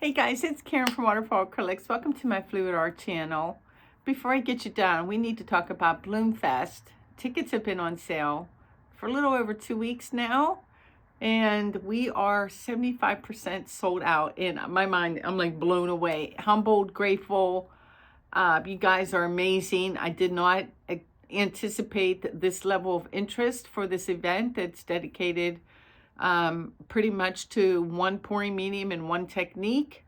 Hey guys, it's Karen from Waterfall Acrylics. Welcome to my Fluid Art channel. Before I get you down, we need to talk about Bloomfest. Tickets have been on sale for a little over 2 weeks now, and we are 75% sold out. In my mind, I'm like blown away. Humbled, grateful. You guys are amazing. I did not anticipate this level of interest for this event that's dedicated pretty much to one pouring medium and one technique.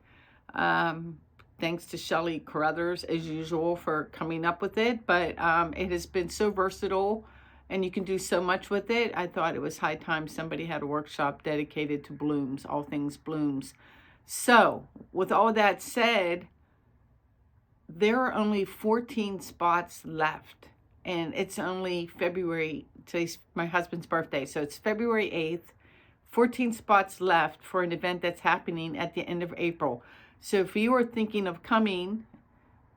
Thanks to Shelley Carruthers, as usual, for coming up with it. But it has been so versatile, and you can do so much with it. I thought it was high time somebody had a workshop dedicated to blooms, all things blooms. So, with all that said, there are only 14 spots left, and it's only February. Today's my husband's birthday, so it's February 8th. 14 spots left for an event that's happening at the end of April. So if you are thinking of coming,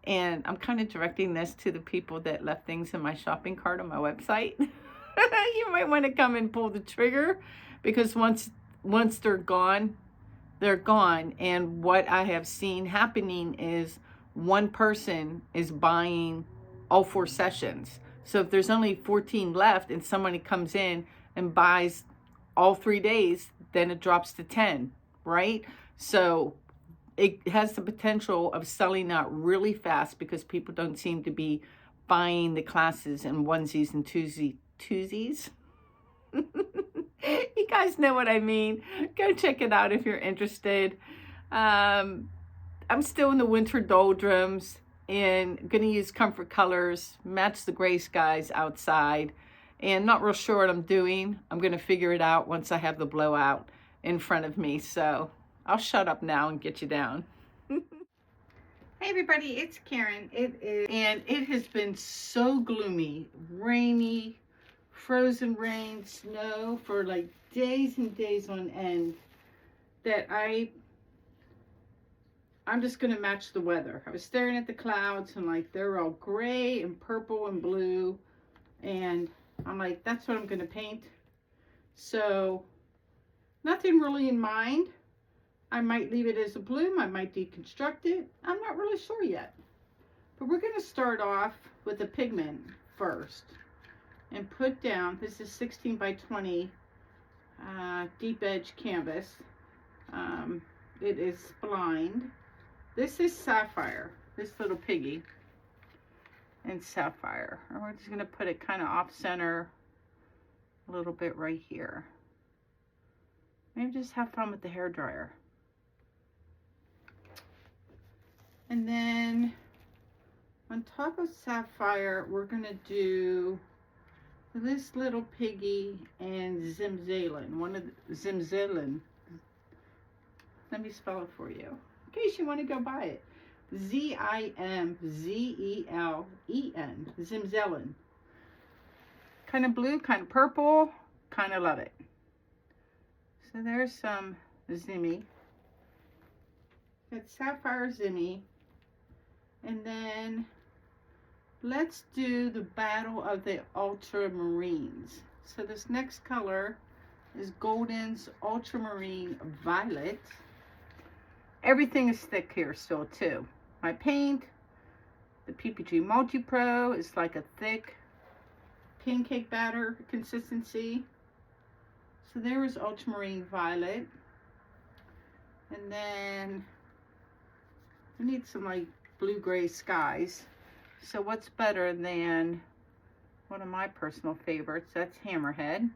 and I'm kind of directing this to the people that left things in my shopping cart on my website, you might want to come and pull the trigger, because once they're gone, they're gone. And what I have seen happening is one person is buying all 4 sessions. So if there's only 14 left and somebody comes in and buys all 3 days, then it drops to 10, right? So it has the potential of selling out really fast because people don't seem to be buying the classes in onesies and twosies. You guys know what I mean. Go check it out if you're interested. I'm still in the winter doldrums and gonna use comfort colors, match the gray skies outside. And not real sure what I'm doing. I'm going to figure it out once I have the blowout in front of me. So I'll shut up now and get you down. Hey everybody, it's Karen. And it has been so gloomy, rainy, frozen rain, snow for like days and days on end that I'm just going to match the weather. I was staring at the clouds and like they're all gray and purple and blue, and I'm like, that's what I'm going to paint. So nothing really in mind. I might leave it as a bloom. I might deconstruct it. I'm not really sure yet. But we're going to start off with a pigment first and put down, this is 16 by 20 deep edge canvas. It is splined. This is sapphire, this little piggy. And sapphire. And we're just going to put it kind of off center a little bit right here. Maybe just have fun with the hairdryer. And then on top of sapphire, we're going to do this little piggy and zimzalen. Zimzalen. Let me spell it for you in case you want to go buy it. Zimzelen, Zimzelen. Kind of blue, kind of purple, kind of love it. So there's some Zimmy. Got sapphire Zimmy. And then let's do the battle of the ultramarines. So this next color is Golden's Ultramarine Violet. Everything is thick here still too. My paint, the PPG MultiPro, is like a thick pancake batter consistency. So there is ultramarine violet. And then we need some like blue-gray skies. So what's better than one of my personal favorites? That's Hammerhead.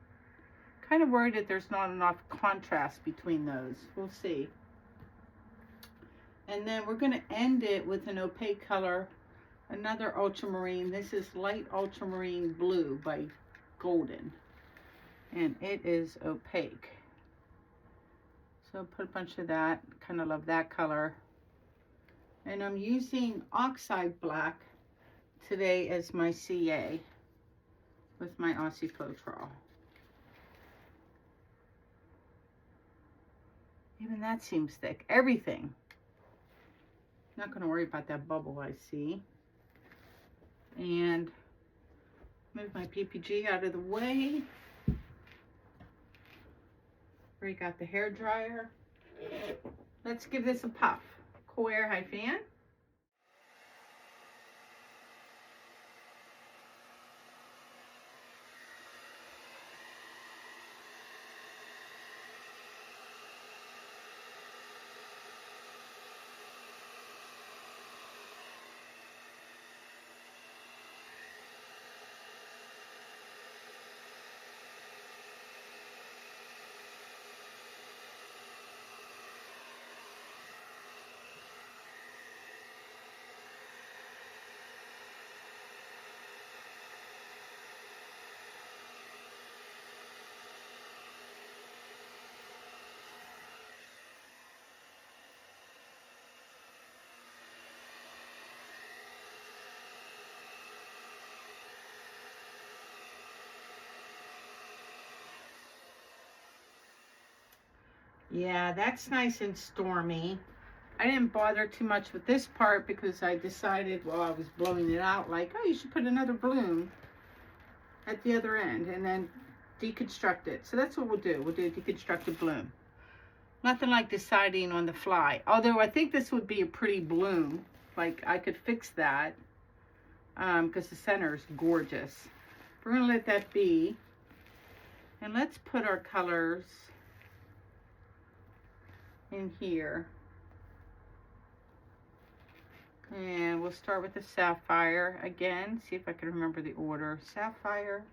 Kind of worried that there's not enough contrast between those. We'll see. And then we're going to end it with an opaque color, another ultramarine. This is light ultramarine blue by Golden, and it is opaque. So put a bunch of that. Kind of love that color. And I'm using oxide black today as my CA with my Aussie Floetrol. Even that seems thick. Everything. Not going to worry about that bubble I see. And move my PPG out of the way. Already got the hair dryer. Let's give this a puff. Cool air high fan. Yeah, that's nice and stormy. I didn't bother too much with this part because I decided while I was blowing it out, like, oh, you should put another bloom at the other end and then deconstruct it. So that's what we'll do. We'll do a deconstructed bloom. Nothing like deciding on the fly. Although I think this would be a pretty bloom. Like, I could fix that because the center is gorgeous. We're going to let that be. And let's put our colors in here. And we'll start with the sapphire again. See if I can remember the order. Sapphire,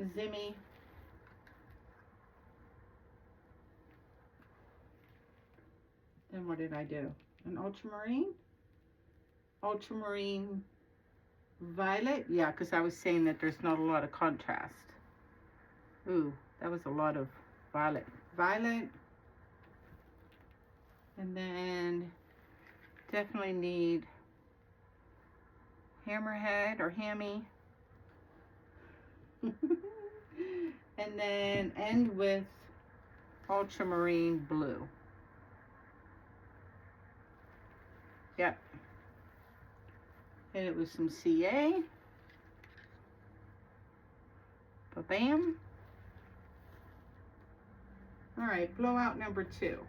Zimmy, then what did I do? An ultramarine? Ultramarine violet? Yeah, because I was saying that there's not a lot of contrast. Ooh, that was a lot of violet. Violet. And then definitely need hammerhead or hammy. And then end with ultramarine blue. Yep. And it was some CA. Ba-bam. All right, blowout number 2.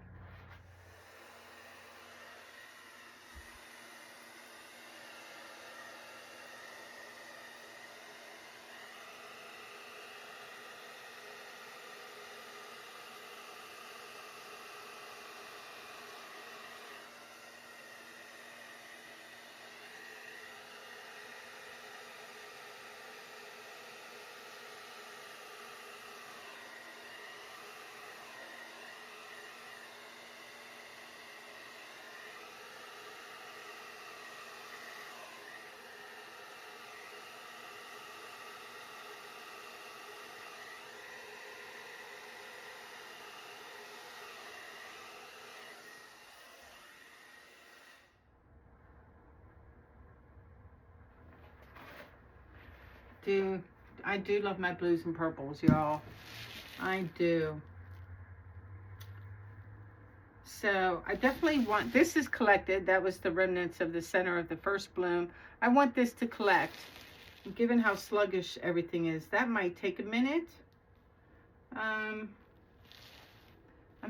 I do love my blues and purples, y'all. I do. So I definitely want, this is collected. That was the remnants of the center of the first bloom. I want this to collect. Given how sluggish everything is, that might take a minute. I'm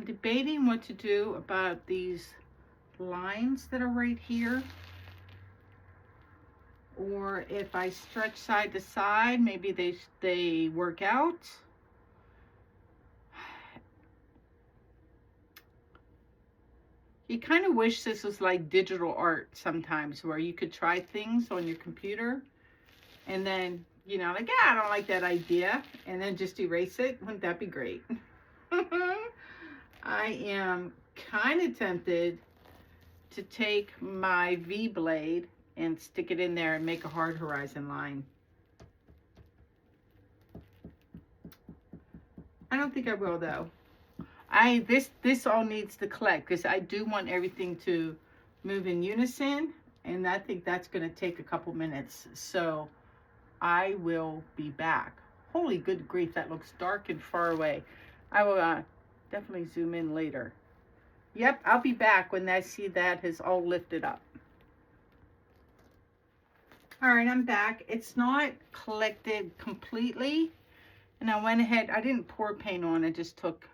debating what to do about these lines that are right here. Or if I stretch side to side, maybe they work out. You kind of wish this was like digital art sometimes, where you could try things on your computer and then, you know, like, yeah, I don't like that idea, and then just erase it. Wouldn't that be great? I am kind of tempted to take my V blade and stick it in there and make a hard horizon line. I don't think I will though. This all needs to collect because I do want everything to move in unison, and I think that's going to take a couple minutes. So I will be back. Holy good grief, that looks dark and far away. I will definitely zoom in later. Yep, I'll be back when I see that has all lifted up. All right, I'm back. It's not collected completely. And I went ahead, I didn't pour paint on, I just took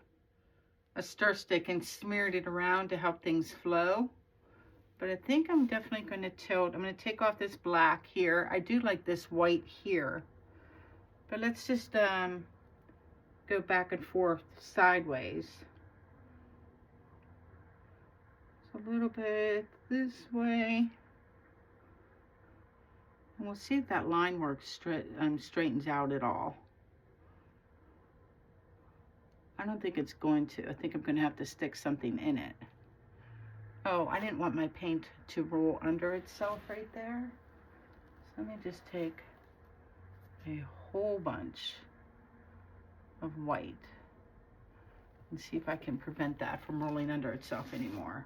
a stir stick and smeared it around to help things flow. But I think I'm definitely going to tilt. I'm going to take off this black here. I do like this white here. But let's just go back and forth sideways. So a little bit this way. And we'll see if that line work straightens out at all. I don't think it's going to. I think I'm going to have to stick something in it. Oh, I didn't want my paint to roll under itself right there. So let me just take a whole bunch of white and see if I can prevent that from rolling under itself anymore.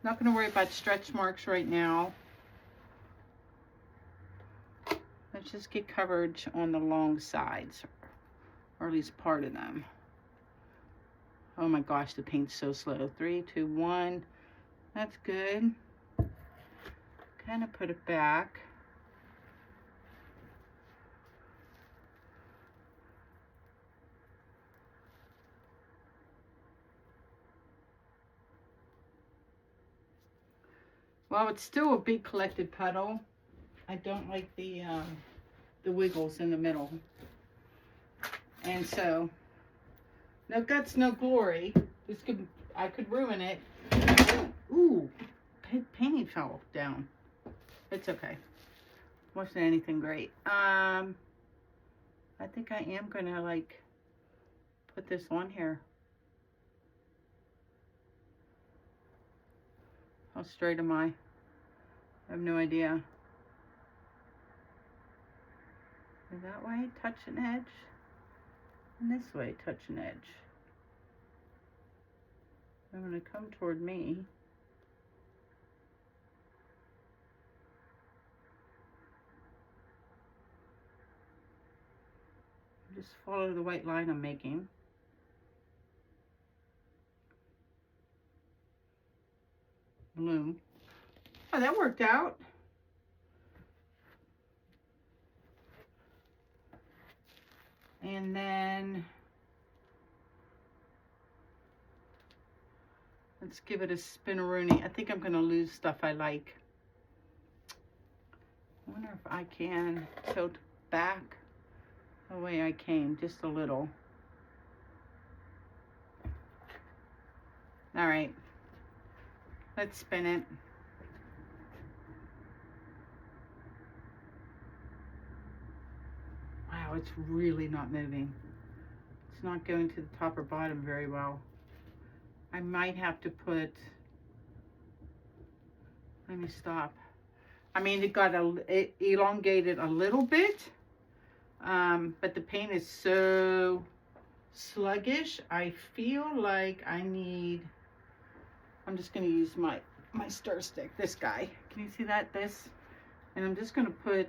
Not going to worry about stretch marks right now. Let's just get coverage on the long sides, or at least part of them. Oh my gosh, the paint's so slow. 3, 2, 1. That's good. Kind of put it back. Well, it's still a big collected puddle. I don't like the wiggles in the middle. And so, no guts, no glory. I could ruin it. Ooh, painting fell down. It's okay. Wasn't anything great. I think I am gonna like put this on here. How straight am I? I have no idea. That way, touch an edge. And this way, touch an edge. I'm going to come toward me. Just follow the white line I'm making. Bloom. Oh, that worked out. And then let's give it a spinneroonie. I think I'm going to lose stuff I like. I wonder if I can tilt back the way I came, just a little. All right, let's spin it. Wow, it's really not moving. It's not going to the top or bottom very well. I might have to put, let me stop. I mean, it elongated a little bit, but the paint is so sluggish. I feel like I'm just gonna use my stir stick, this guy. Can you see that? This, and I'm just gonna put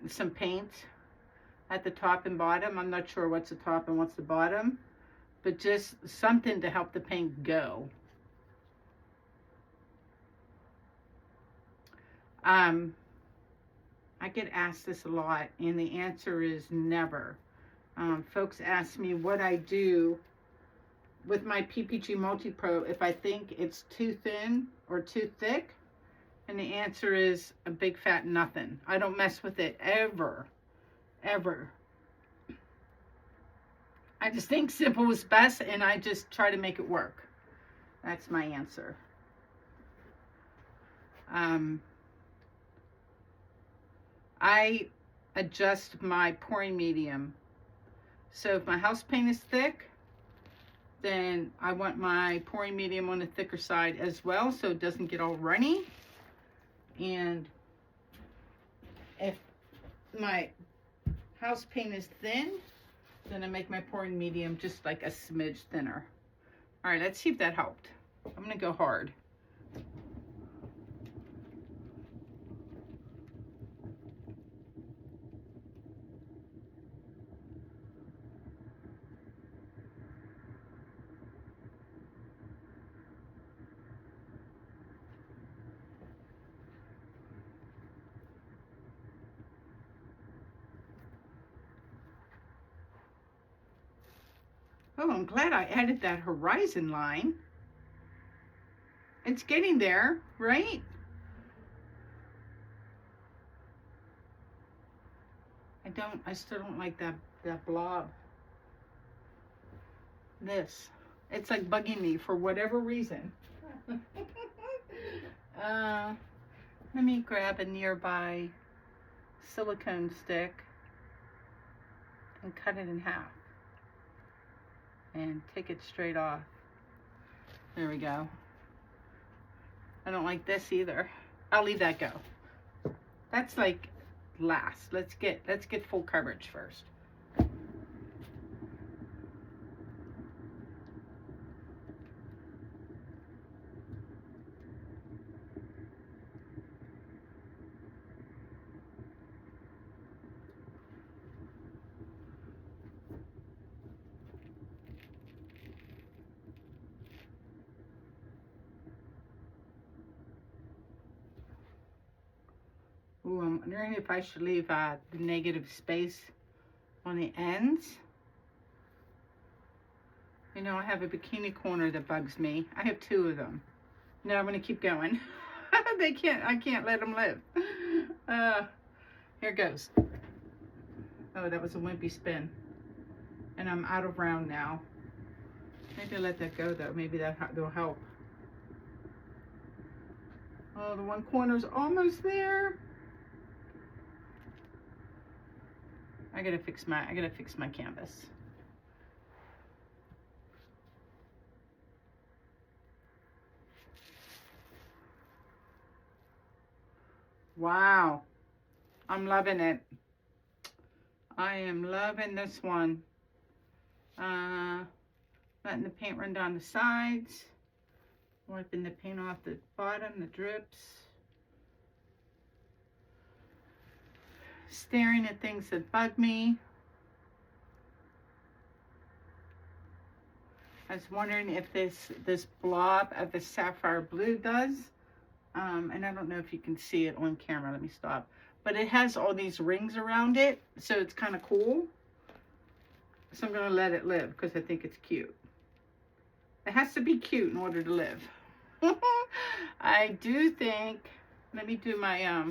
some paint at the top and bottom. I'm not sure what's the top and what's the bottom, but just something to help the paint go. I get asked this a lot, and the answer is never. Folks ask me what I do with my PPG MultiPro if I think it's too thin or too thick, and the answer is a big fat nothing. I don't mess with it ever, ever. I just think simple is best, and I just try to make it work. That's my answer. I adjust my pouring medium. So if my house paint is thick, then I want my pouring medium on the thicker side as well, so it doesn't get all runny. And if my house paint is thin, then I make my pouring medium just like a smidge thinner. All right, let's see if that helped. I'm gonna go hard. Well, I'm glad I added that horizon line. It's getting there, right? I still don't like that blob. It's like bugging me for whatever reason. Let me grab a nearby silicone stick and cut it in half and take it straight off. There we go. I don't like this either. I'll leave that go. That's like last. Let's get full coverage first. Ooh, I'm wondering if I should leave the negative space on the ends. You know, I have a bikini corner that bugs me. I have 2 of them. No, I'm gonna keep going. I can't let them live. Here goes. Oh, that was a wimpy spin. And I'm out of round now. Maybe I'll let that go though. Maybe that'll help. Oh, the one corner's almost there. I gotta fix my canvas. Wow, I'm loving it. I am loving this one. Letting the paint run down the sides, wiping the paint off the bottom, the drips. Staring at things that bug me. I was wondering if this blob of the sapphire blue does. And I don't know if you can see it on camera. Let me stop. But it has all these rings around it, so it's kind of cool. So I'm going to let it live because I think it's cute. It has to be cute in order to live. I do think, let me do my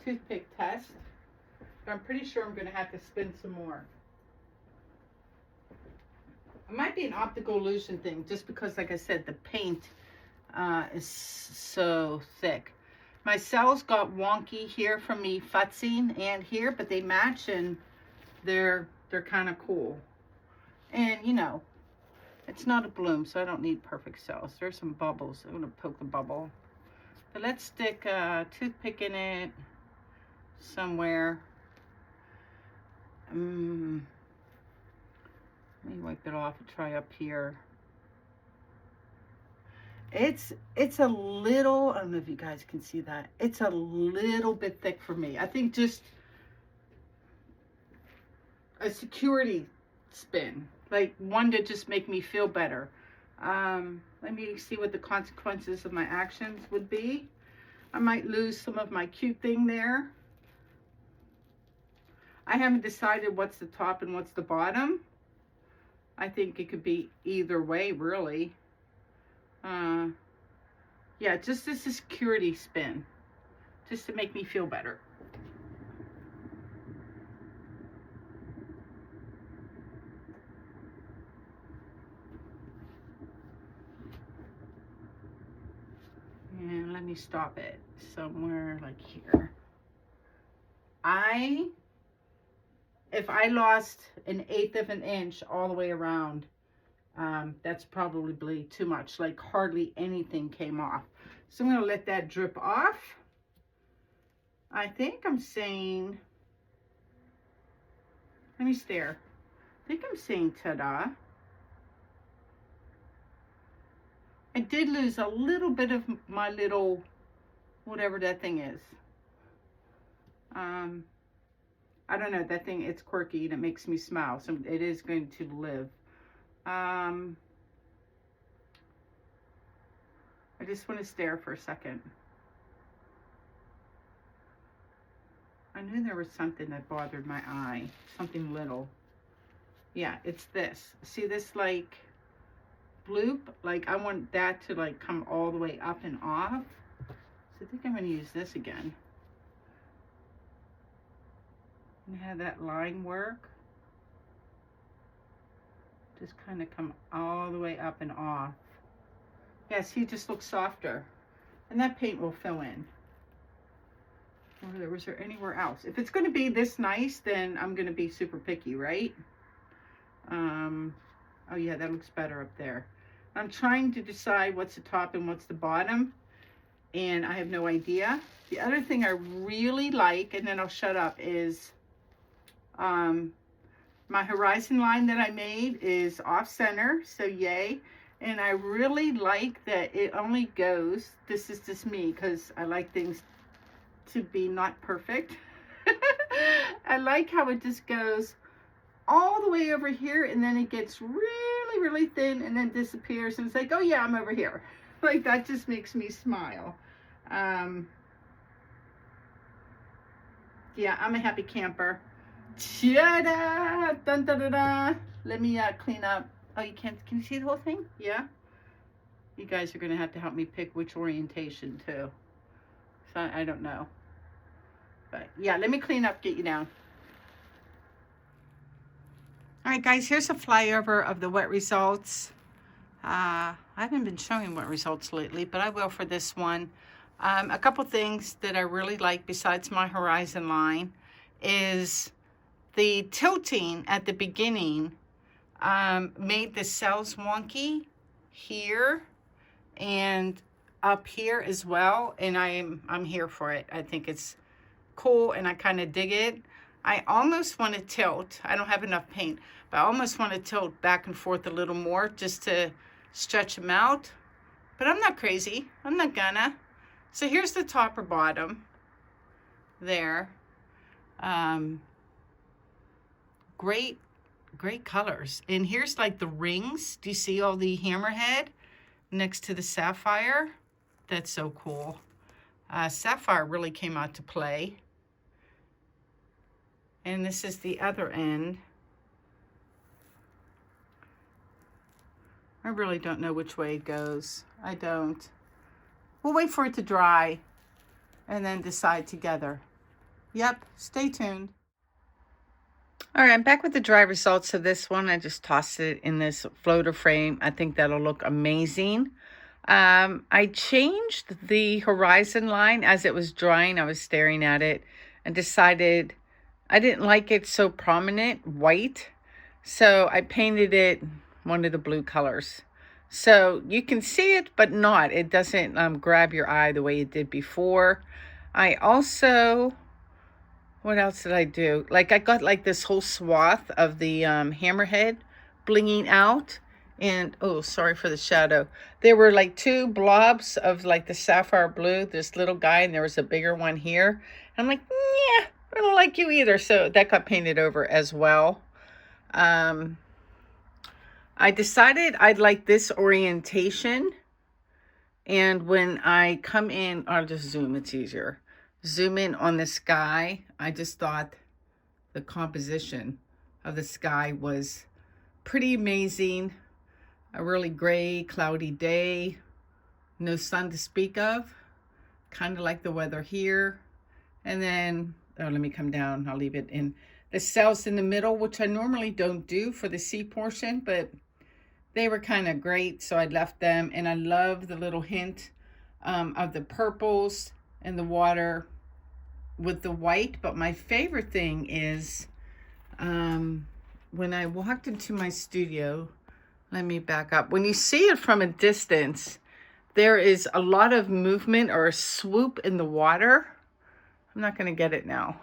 toothpick test. I'm pretty sure I'm going to have to spin some more. It might be an optical illusion thing, just because, like I said, the paint is so thick. My cells got wonky here from me futzing and here, but they match and they're kind of cool. And you know, it's not a bloom, so I don't need perfect cells. There's some bubbles. I'm gonna poke the bubble. But let's stick a toothpick in it somewhere. Let me wipe it off and try up here. It's a little, I don't know if you guys can see that. It's a little bit thick for me. I think just a security spin, like one to just make me feel better. Let me see what the consequences of my actions would be. I might lose some of my cute thing there. I haven't decided what's the top and what's the bottom. I think it could be either way, really. Yeah, just as a security spin, just to make me feel better. And let me stop it somewhere like here. If I lost 1/8 of an inch all the way around, that's probably too much. Like hardly anything came off. So I'm going to let that drip off. I think I'm saying, let me stare. I think I'm saying ta-da. I did lose a little bit of my little, whatever that thing is. I don't know, that thing, it's quirky and it makes me smile. So it is going to live. I just want to stare for a second. I knew there was something that bothered my eye, something little. Yeah, it's this. See this like bloop? Like I want that to like come all the way up and off. So I think I'm going to use this again. And have that line work. Just kind of come all the way up and off. Yeah, see, it just looks softer. And that paint will fill in. Or was there anywhere else? If it's going to be this nice, then I'm going to be super picky, right? Oh yeah, that looks better up there. I'm trying to decide what's the top and what's the bottom, and I have no idea. The other thing I really like, and then I'll shut up, is my horizon line that I made is off center, so yay. And I really like that it only goes, this is just me because I like things to be not perfect. I like how it just goes all the way over here, and then it gets really, really thin and then disappears, and it's like, oh yeah, I'm over here. Like that just makes me smile. Yeah, I'm a happy camper. Ta-da! Dun, da, da, da. Let me clean up. Oh, you can't, can you see the whole thing? Yeah? You guys are going to have to help me pick which orientation too. So I don't know. But yeah, let me clean up, get you down. All right, guys, here's a flyover of the wet results. I haven't been showing wet results lately, but I will for this one. A couple things that I really like besides my horizon line is the tilting at the beginning made the cells wonky here and up here as well, and I'm here for it. I think it's cool and I kind of dig it. I almost want to tilt. I don't have enough paint, but I almost want to tilt back and forth a little more just to stretch them out, but I'm not crazy. I'm not gonna. So here's the top or bottom there. Great colors. And here's like the rings. Do you see all the hammerhead next to the sapphire? That's so cool. Sapphire really came out to play. And this is the other end. I really don't know which way it goes. I don't. We'll wait for it to dry and then decide together. Yep, stay tuned. All right, I'm back with the dry results of this one. I just tossed it in this floater frame. I think that'll look amazing. I changed the horizon line as it was drying. I was staring at it and decided I didn't like it so prominent white. So I painted it one of the blue colors. So you can see it, but not. It doesn't grab your eye the way it did before. I also, what else did I do? Like I got like this whole swath of the hammerhead blinging out. And, oh, sorry for the shadow. There were like two blobs of like the sapphire blue, this little guy, and there was a bigger one here. I'm like, yeah, I don't like you either. So that got painted over as well. I decided I'd like this orientation. And when I come in, I'll just zoom, it's easier. Zoom in on the sky. I just thought the composition of the sky was pretty amazing. A really gray, cloudy day. No sun to speak of. Kind of like the weather here. And then, oh, let me come down. I'll leave it in. The cells in the middle, which I normally don't do for the C portion, but they were kind of great, so I left them. And I love the little hint of the purples and the water with the white. But my favorite thing is when I walked into my studio, let me back up. When you see it from a distance, there is a lot of movement or a swoop in the water. I'm not going to get it now.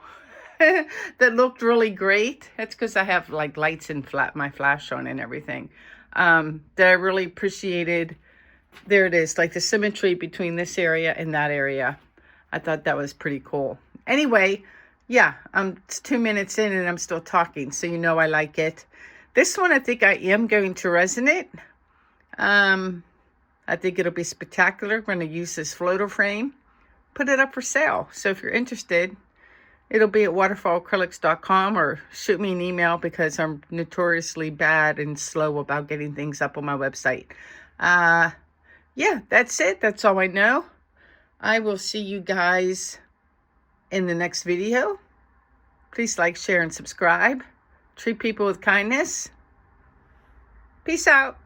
That looked really great. That's because I have like lights and my flash on and everything. That I really appreciated. There it is, like the symmetry between this area and that area. I thought that was pretty cool. Anyway, yeah, it's 2 minutes in and I'm still talking, so you know I like it. This one, I think I am going to resin it. I think it'll be spectacular. We're going to use this floater frame, put it up for sale. So if you're interested, It'll be at waterfallacrylics.com, or shoot me an email because I'm notoriously bad and slow about getting things up on my website. Yeah, that's it. That's all I know. I will see you guys in the next video. Please like, share, and subscribe. Treat people with kindness. Peace out.